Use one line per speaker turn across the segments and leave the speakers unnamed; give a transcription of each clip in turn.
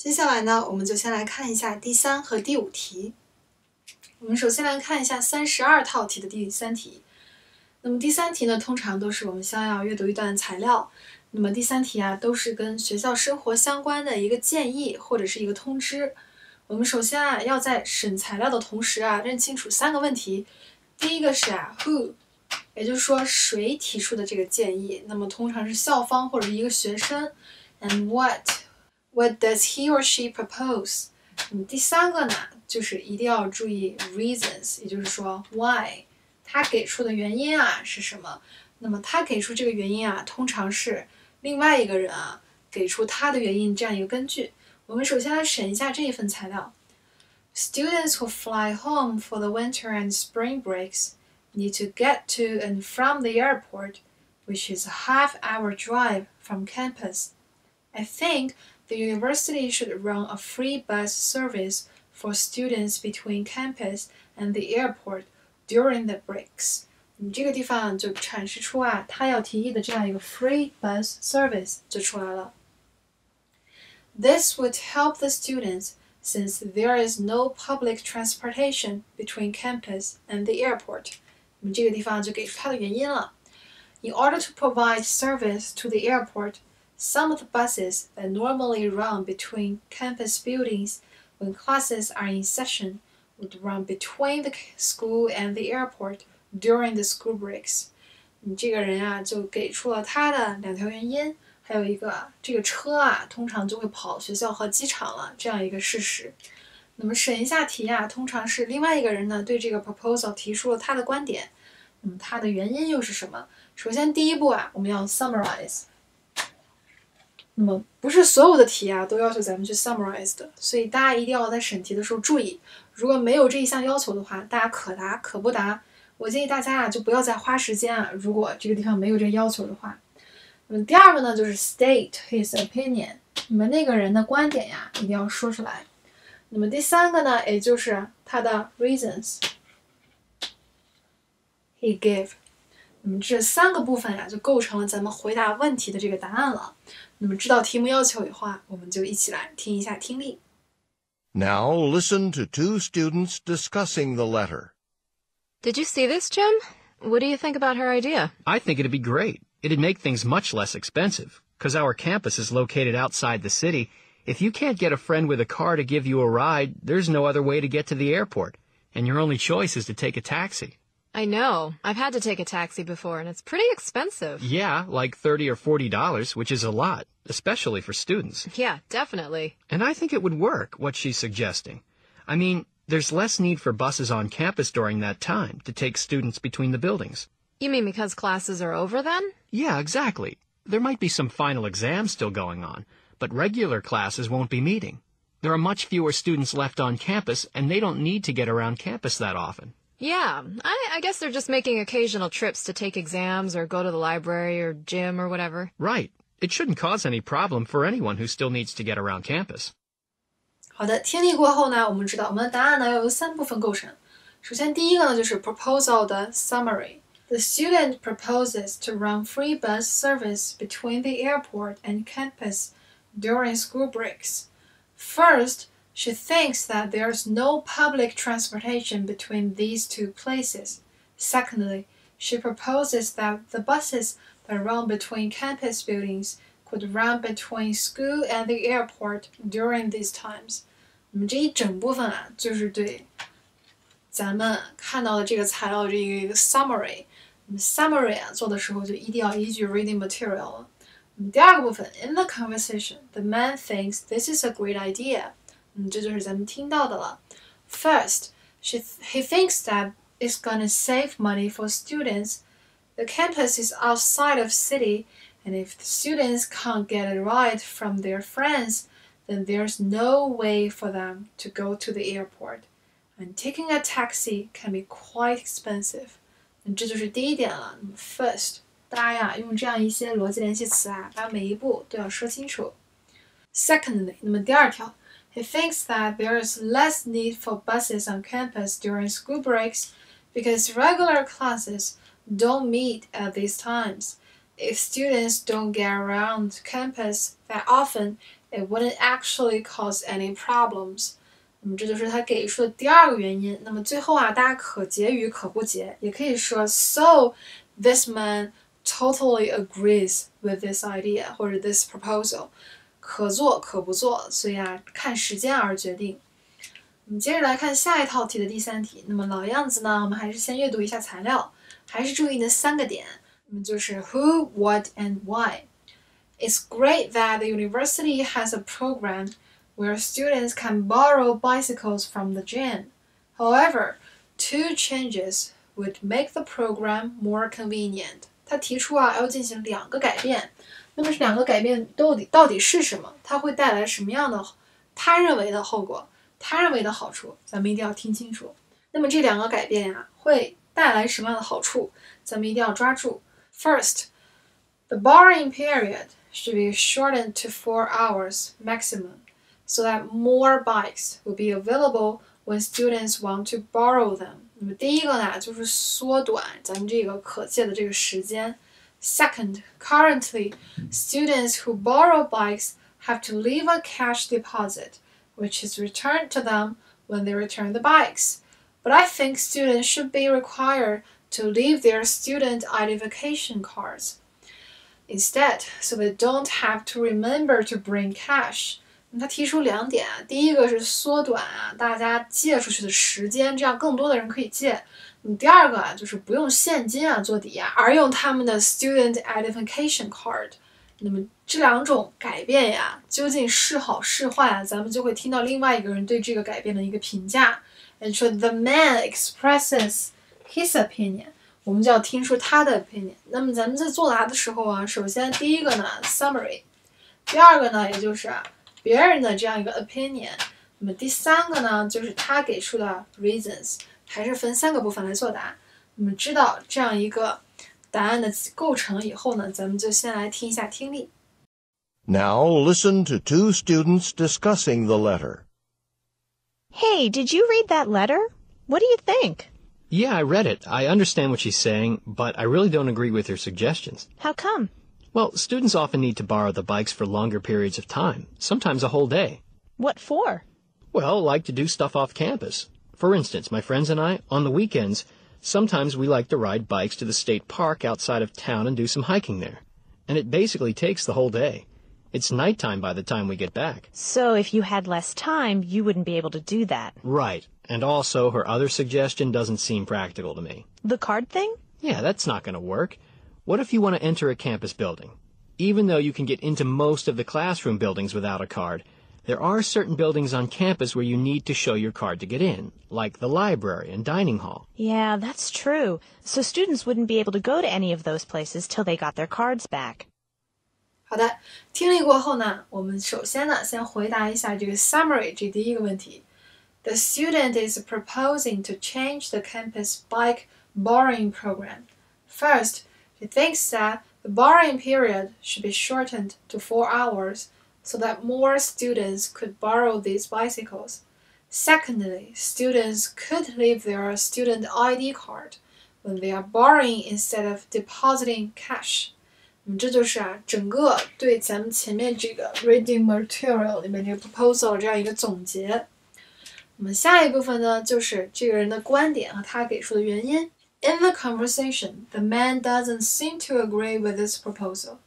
接下来呢，我们就先来看一下第3和第5题。我们首先来看一下32套题的第3题。那么第3题呢，通常都是我们先要阅读一段材料。那么第3题啊，都是跟学校生活相关的一个建议或者是一个通知。我们首先啊，要在审材料的同时啊，认清楚3个问题。第一个是who， 也就是说谁提出的这个建议，那么通常是校方或者一个学生。And what does he or she propose？ 那么第3个呢，就是一定要注意 reasons， 也就是说 why， 他给出的原因啊是什么？那么他给出这个原因啊，通常是另外一个人啊给出他的原因这样一个根据。我们首先来审一下这一份材料。Students who fly home for the winter and spring breaks need to get to and from the airport, which is a half-hour drive from campus. I think the university should run a free bus service for students between campus and the airport during the breaks. 你这个地方就阐释出啊，他要提议的这样一个 free bus service 就出来了。This would help the students since there is no public transportation between campus and the airport. 我们这个地方就给出它的原因了。In order to provide service to the airport, some of the buses that normally run between campus buildings when classes are in session would run between the school and the airport during the school breaks. 你这个人啊，就给出了他的2条原因。还有一个，这个车啊，通常就会跑学校和机场了，这样一个事实。那么审一下题啊，通常是另外一个人呢对这个 proposal 提出了他的观点，那么他的原因又是什么？首先第一步啊，我们要 summarize。那么不是所有的题啊都要求咱们去 summarize 的，所以大家一定要在审题的时候注意，如果没有这一项要求的话，大家可答可不答。我建议大家啊就不要再花时间啊，如果这个地方没有这个要求的话。那么第二个呢，就是 state his opinion， 那么那个人的观点呀，一定要说出来。那么第3个呢，也就是他的 reasons he gave。那么这3个部分呀，就构成了咱们回答问题的这个答案了。那么知道题目要求以后啊，我们就一起来听一下听力。
Now listen to 2 students discussing the letter.
Did you see this, Jim? What do you think about her idea?
I think it'd be great. It'd make things much less expensive. Because our campus is located outside the city, if you can't get a friend with a car to give you a ride, there's no other way to get to the airport. And your only choice is to take a taxi.
I know. I've had to take a taxi before, and it's pretty expensive.
Yeah, like $30 or $40, which is a lot, especially for students.
Yeah, definitely.
And I think it would work, what she's suggesting. I mean, there's less need for buses on campus during that time to take students between the buildings.
You mean because classes are over then?
Yeah, exactly. There might be some final exams still going on, but regular classes won't be meeting. There are much fewer students left on campus, and they don't need to get around campus that often.
Yeah, I guess they're just making occasional trips to take exams or go to the library or gym or whatever.
Right. It shouldn't cause any problem for anyone who still needs to get around campus.
好的，听力过后呢，我们知道我们的答案呢要由3部分构成。首先第一个呢就是 proposal 的 summary。The student proposes to run free bus service between the airport and campus during school breaks. First, she thinks that there's no public transportation between these 2 places. Secondly, she proposes that the buses that run between campus buildings could run between school and the airport during these times. 我们这一整部分啊，就是对咱们看到的这个材料这一个 summary。summary 啊，做的时候就一定要依据 reading material 了。第二个部分 in the conversation, the man thinks this is a great idea. 这就是咱们听到的了。First, he thinks that it's gonna save money for students. The campus is outside of city, and if the students can't get a ride from their friends, then there's no way for them to go to the airport. And taking a taxi can be quite expensive. 这就是第一点了。First， 大家呀用这样一些逻辑联系词啊，把每一步都要说清楚。Secondly， 那么第二条 ，he thinks that there is less need for buses on campus during school breaks because regular classes don't meet at these times. If students don't get around campus that often, it wouldn't actually cause any problems. 那么这就是他给出的第二个原因。那么最后大家可结与可不结，也可以说 So this man totally agrees with this idea 或者 this proposal. 可做可不做，所以看时间而决定。我们接着来看下一套题的第3题。那么老样子呢，我们还是先阅读一下材料，还是注意那3个点。那么就是 who, what, and why. It's great that the university has a program where students can borrow bicycles from the gym. However, 2 changes would make the program more convenient. 他提出要进行2个改变。那么这2个改变到底是什么？它会带来什么样的他认为的后果？他认为的好处？咱们一定要听清楚。那么这2个改变会带来什么样的好处？咱们一定要抓住。First, the borrowing period should be shortened to 4 hours maximum, so that more bikes will be available when students want to borrow them. 那么第一个就是缩短咱们这个可借的这个时间。Second, currently, students who borrow bikes have to leave a cash deposit, which is returned to them when they return the bikes. But I think students should be required to leave their student identification cards instead, so they don't have to remember to bring cash. 他提出2点，第一个是缩短大家借出去的时间，这样更多的人可以借。第二个就是不用现金做抵押，而用他们的 student identification card。那么这2种改变究竟是好是坏咱们就会听到另外一个人对这个改变的一个评价。And so the man expresses his opinion. 我们就要听出他的 opinion。那么咱们在作答的时候首先第一个summary， 第二个也就是别人的这样一个 opinion。那么第3个就是他给出的 reasons。还是分3个部分来作答。那么知道这样一个答案的构成以后咱们就先来听一下听力。
Now listen to 2 students discussing the letter.
Hey, did you read that letter? What do you think?
Yeah, I read it. I understand what she's saying, but I really don't agree with her suggestions.
How come?
Well, students often need to borrow the bikes for longer periods of time, sometimes a whole day.
What for?
Well, like to do stuff off campus. For instance, my friends and I, on the weekends, sometimes we like to ride bikes to the state park outside of town and do some hiking there. And it basically takes the whole day. It's nighttime by the time we get back.
So if you had less time, you wouldn't be able to do that.
Right. And also, her other suggestion doesn't seem practical to me.
The card thing?
Yeah, that's not going to work. What if you want to enter a campus building? Even though you can get into most of the classroom buildings without a card, there are certain buildings on campus where you need to show your card to get in, like the library and dining hall.
Yeah, that's true. So students wouldn't be able to go to any of those places till they got their cards back.
好的，听力过后我们首先先回答一下这个 summary 这第一个问题。The student is proposing to change the campus bike borrowing program. First, he thinks that the borrowing period should be shortened to 4 hours so that more students could borrow these bicycles. Secondly, students could leave their student ID card when they are borrowing instead of depositing cash. 这就是整个对咱们前面这个 reading material 里面这个 proposal 这样一个总结。那么下一部分就是这个人的观点和他给出的原因。In the conversation, the man doesn't seem to agree with this proposal.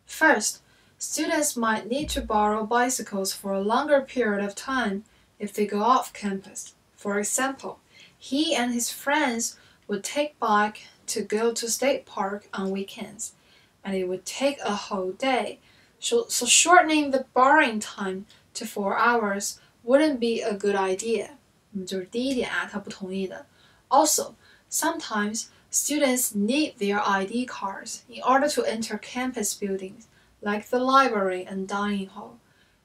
First, students might need to borrow bicycles for a longer period of time if they go off campus. For example, he and his friends would take bike to go to State Park on weekends, and it would take a whole day. So shortening the borrowing time to 4 hours wouldn't be a good idea. 就是第一点他不同意的。Also, sometimes students need their ID cards in order to enter campus buildings, like the library and dining hall.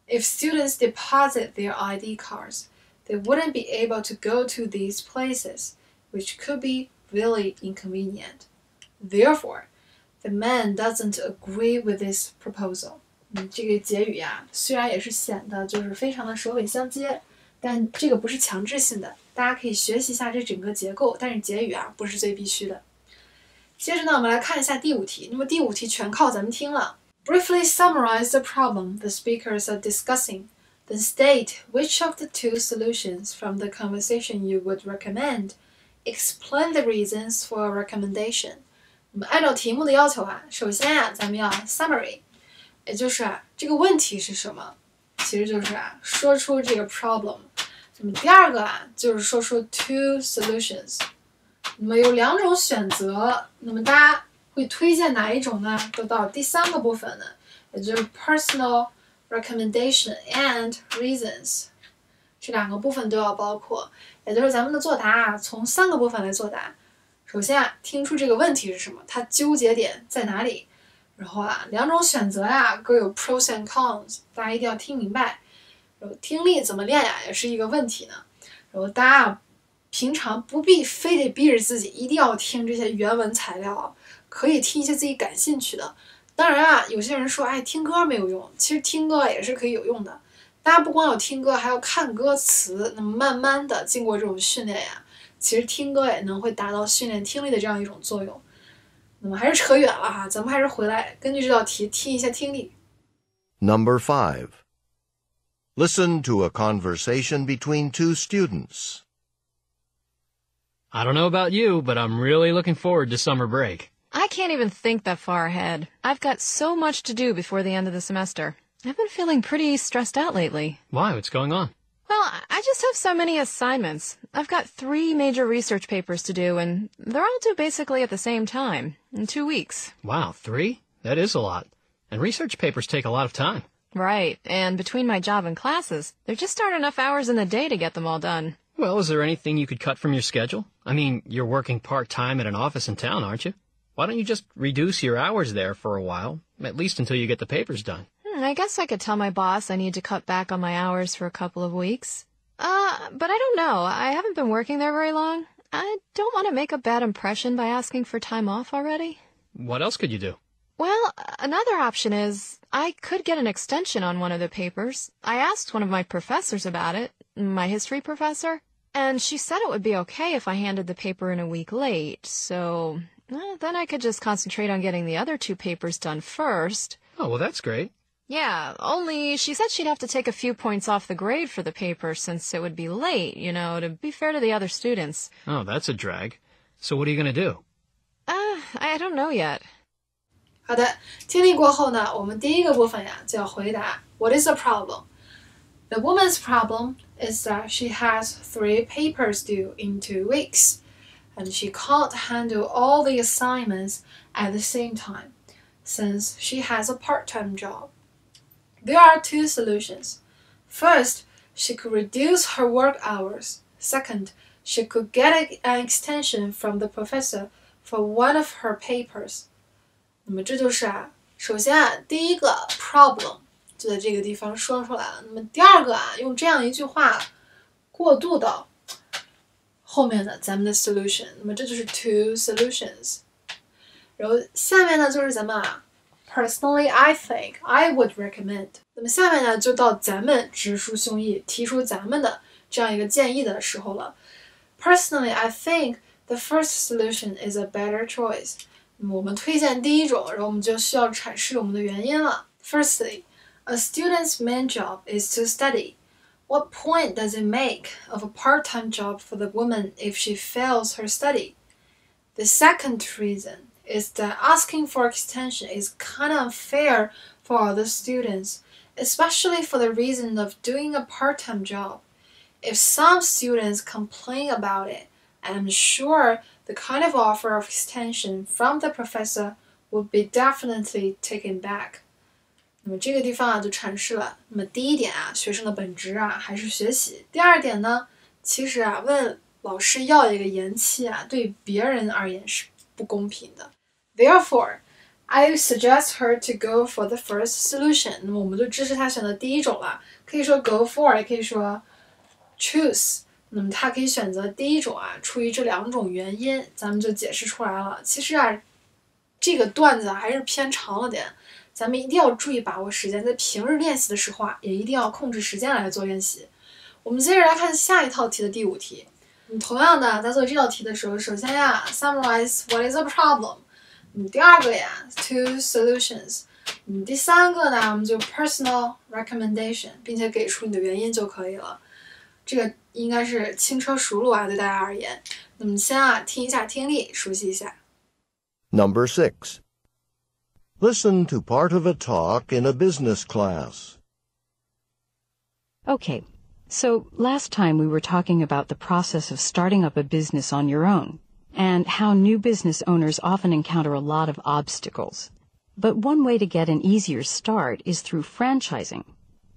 If students deposit their ID cards, they wouldn't be able to go to these places, which could be really inconvenient. Therefore, the man doesn't agree with this proposal. 这个结语虽然也是显得就是非常的首尾相接，但这个不是强制性的，大家可以学习一下这整个结构，但是结语不是最必须的。接着我们来看一下第5题。那么第5题全靠咱们听了。Briefly summarize the problem the speakers are discussing, then state which of the two solutions from the conversation you would recommend. Explain the reasons for a recommendation. 我们按照题目的要求啊，首先啊，咱们要 summary， 也就是啊，这个问题是什么？其实就是啊，说出这个 problem。那么第二个啊，就是说出 two solutions。那么有两种选择，那么大家会推荐哪一种呢？都到第三个部分呢，也就是 personal recommendation and reasons， 这两个部分都要包括。也就是咱们的作答啊，从三个部分来作答。首先啊，听出这个问题是什么，它纠结点在哪里。然后啊，两种选择呀，各有 pros and cons， 大家一定要听明白。然后听力怎么练呀，也是一个问题呢。然后大家啊，平常不必非得逼着自己一定要听这些原文材料，可以听一些自己感兴趣的。当然啊，有些人说，哎，听歌没有用，其实听歌也是可以有用的。大家不光有听歌，还要看歌词。那么慢慢的经过这种训练呀，其实听歌也能会达到训练听力的这样一种作用。那么还是扯远了哈，咱们还是回来根据这道题听一下听力。
Number 5. Listen to a conversation between two students.
I don't know about you, but I'm really looking forward to summer break.
I can't even think that far ahead. I've got so much to do before the end of the semester. I've been feeling pretty stressed out lately.
Why? What's going on?
Well, I just have so many assignments. I've got 3 major research papers to do, and they're all due basically at the same time, in 2 weeks.
Wow, 3? That is a lot. And research papers take a lot of time.
Right, and between my job and classes, there just aren't enough hours in the day to get them all done.
Well, is there anything you could cut from your schedule? I mean, you're working part-time at an office in town, aren't you? Why don't you just reduce your hours there for a while, at least until you get the papers done?
I guess I could tell my boss I need to cut back on my hours for a couple of weeks. But I don't know. I haven't been working there very long. I don't want to make a bad impression by asking for time off already.
What else could you do?
Well, another option is I could get an extension on one of the papers. I asked one of my professors about it, my history professor, and she said it would be okay if I handed the paper in a week late, so then I could just concentrate on getting the other 2 papers done first.
Oh, well, that's great.
Yeah, only she said she'd have to take a few points off the grade for the paper since it would be late, to be fair to the other students.
Oh, that's a drag. So what are you going to do?
I don't know yet.
好的，听力过后呢，我们第一个部分呀就要回答 What is the problem? The woman's problem is that she has 3 papers due in 2 weeks, and she can't handle all the assignments at the same time, since she has a part-time job. There are 2 solutions. First, she could reduce her work hours. Second, she could get an extension from the professor for one of her papers. 那么这就是啊，首先啊，第一个 problem 就在这个地方说出来了。那么第二个啊，用这样一句话过渡到后面的咱们的 solution。那么这就是 two solutions。然后下面呢就是咱们啊 ，personally I think I would recommend。那么下面呢就到咱们直抒胸臆提出咱们的这样一个建议的时候了。Personally I think the first solution is a better choice。那么我们推荐第一种，然后我们就需要阐释我们的原因了。Firstly, a student's main job is to study. What point does it make of a part-time job for the woman if she fails her study? The second reason is that asking for extension is kind of unfair for other students, especially for the reason of doing a part-time job. If some students complain about it, I'm sure the kind of offer of extension from the professor would be definitely taken back. 那么这个地方啊就阐释了，那么第一点啊，学生的本质啊还是学习。第二点呢，其实啊问老师要一个延期啊，对别人而言是不公平的。Therefore, I suggest her to go for the first solution. 那么我们就支持她选择第一种了，可以说 go for， 也可以说 choose。那么她可以选择第一种啊，出于这两种原因，咱们就解释出来了。其实啊，这个段子还是偏长了点。咱们一定要注意把握时间，在平日练习的时候啊，也一定要控制时间来做练习。我们接着来看下一套题的第5题。同样的，在做这道题的时候，首先呀 ，summarize what is a problem。第二个呀 ，two solutions。第三个呢，我们就 personal recommendation， 并且给出你的原因就可以了。这个应该是轻车熟路啊，对大家而言。那么先听一下听力，熟悉一下。
Number 6. Listen to part of a talk in a business class.
Okay, so last time we were talking about the process of starting up a business on your own, and how new business owners often encounter a lot of obstacles. But one way to get an easier start is through franchising.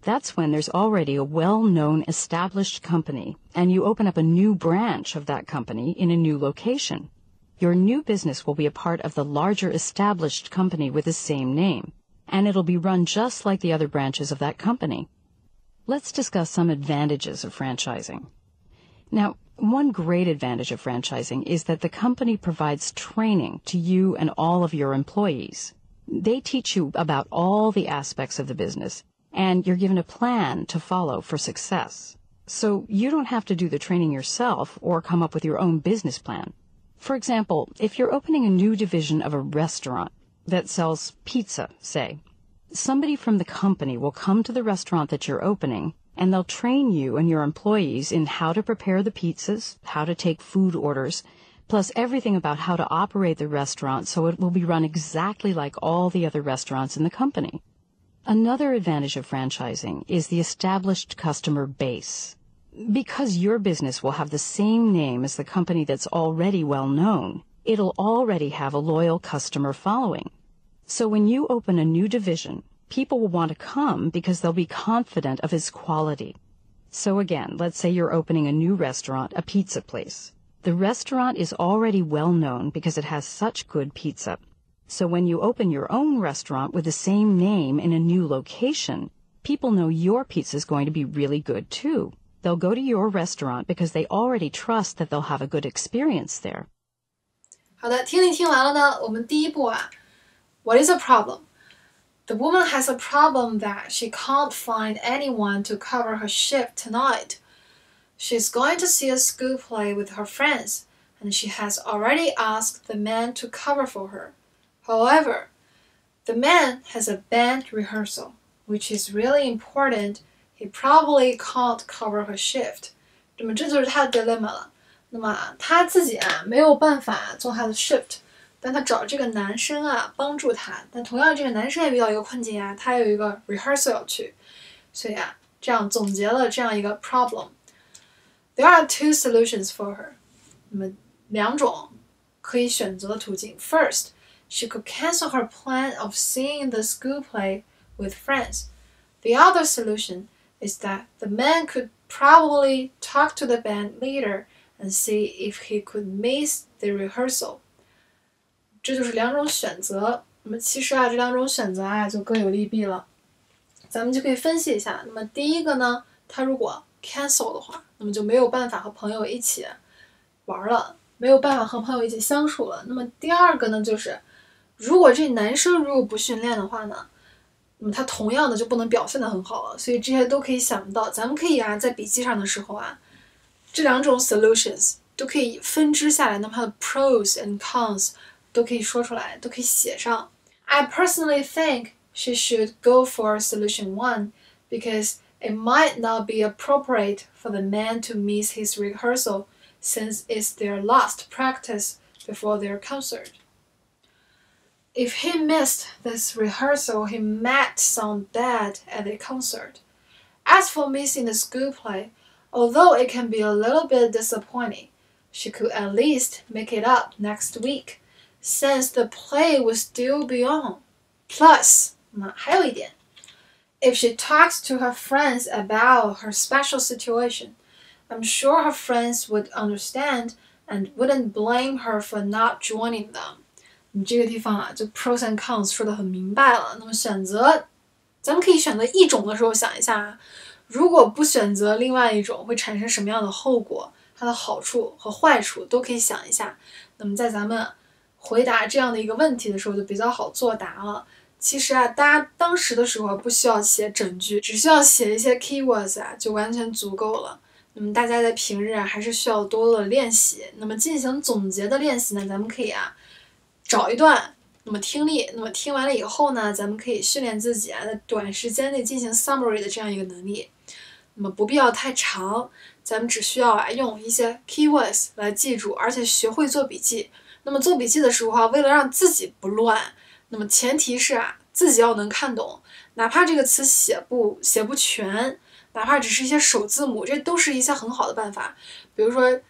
That's when there's already a well-known established company, and you open up a new branch of that company in a new location. Your new business will be a part of the larger established company with the same name, and it'll be run just like the other branches of that company. Let's discuss some advantages of franchising. Now, one great advantage of franchising is that the company provides training to you and all of your employees. They teach you about all the aspects of the business, and you're given a plan to follow for success. So you don't have to do the training yourself or come up with your own business plan. For example, if you're opening a new division of a restaurant that sells pizza, say, somebody from the company will come to the restaurant that you're opening, and they'll train you and your employees in how to prepare the pizzas, how to take food orders, plus everything about how to operate the restaurant so it will be run exactly like all the other restaurants in the company. Another advantage of franchising is the established customer base. Because your business will have the same name as the company that's already well known, it'll already have a loyal customer following. So when you open a new division, people will want to come because they'll be confident of its quality. So again, let's say you're opening a new restaurant, a pizza place. The restaurant is already well known because it has such good pizza. So when you open your own restaurant with the same name in a new location, people know your pizza is going to be really good too. They'll go to your restaurant because they already trust that they'll have a good experience there.
好的，听力听完了呢，我们第一步What is a problem? The woman has a problem that she can't find anyone to cover her shift tonight. She's going to see a school play with her friends, and she has already asked the man to cover for her. However, the man has a band rehearsal, which is really important. He probably can't cover her shift. 那么这就是他的 dilemma 了。那么他自己没有办法做他的 shift， 但他找这个男生帮助他。但同样这个男生也遇到一个困境他有一个 rehearsal 要去，所以这样总结了这样一个 problem。There are two solutions for her. 那么两种可以选择的途径。First, she could cancel her plan of seeing the school play with friends. The other solution is that the man could probably talk to the band leader and see if he could miss the rehearsal. 这就是两种选择。那么其实这两种选择就各有利弊了。咱们就可以分析一下。那么第一个呢，他如果 cancel 的话，那么就没有办法和朋友一起玩了，没有办法和朋友一起相处了。那么第二个呢，就是如果这男生如果不训练的话呢，那么他同样的就不能表现得很好了。所以这些都可以想到，咱们可以在笔记上的时候这两种 solutions 都可以分支下来，那么它的 pros and cons 都可以说出来，都可以写上。I personally think she should go for solution 1 because it might not be appropriate for the man to miss his rehearsal since it's their last practice before their concert. If he missed this rehearsal, he might sound bad at the concert. As for missing the school play, although it can be a little bit disappointing, she could at least make it up next week, since the play will still be on. Plus, 还有一点，If she talks to her friends about her special situation, I'm sure her friends would understand and wouldn't blame her for not joining them. 你这个地方就 pros and cons 说得很明白了。那么选择，咱们可以选择一种的时候想一下如果不选择另外一种会产生什么样的后果，它的好处和坏处都可以想一下。那么在咱们回答这样的一个问题的时候就比较好作答了。其实大家当时的时候不需要写整句，只需要写一些 keywords 就完全足够了。那么大家在平日还是需要多多的练习。那么进行总结的练习呢，咱们可以找一段那么听力，那么听完了以后呢，咱们可以训练自己在短时间内进行 summary 的这样一个能力。那么不必要太长，咱们只需要用一些 keywords 来记住，而且学会做笔记。那么做笔记的时候为了让自己不乱，那么前提是自己要能看懂，哪怕这个词写不全，哪怕只是一些首字母，这都是一些很好的办法。比如说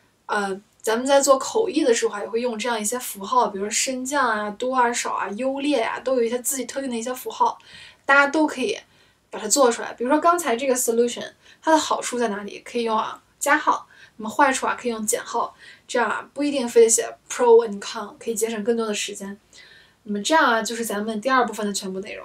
咱们在做口译的时候也会用这样一些符号，比如说升降多少优劣都有一些自己特定的一些符号，大家都可以把它做出来。比如说刚才这个 solution， 它的好处在哪里？可以用加号，那么坏处可以用减号，这样不一定非得写 pro and con， 可以节省更多的时间。那么这样就是咱们第2部分的全部内容。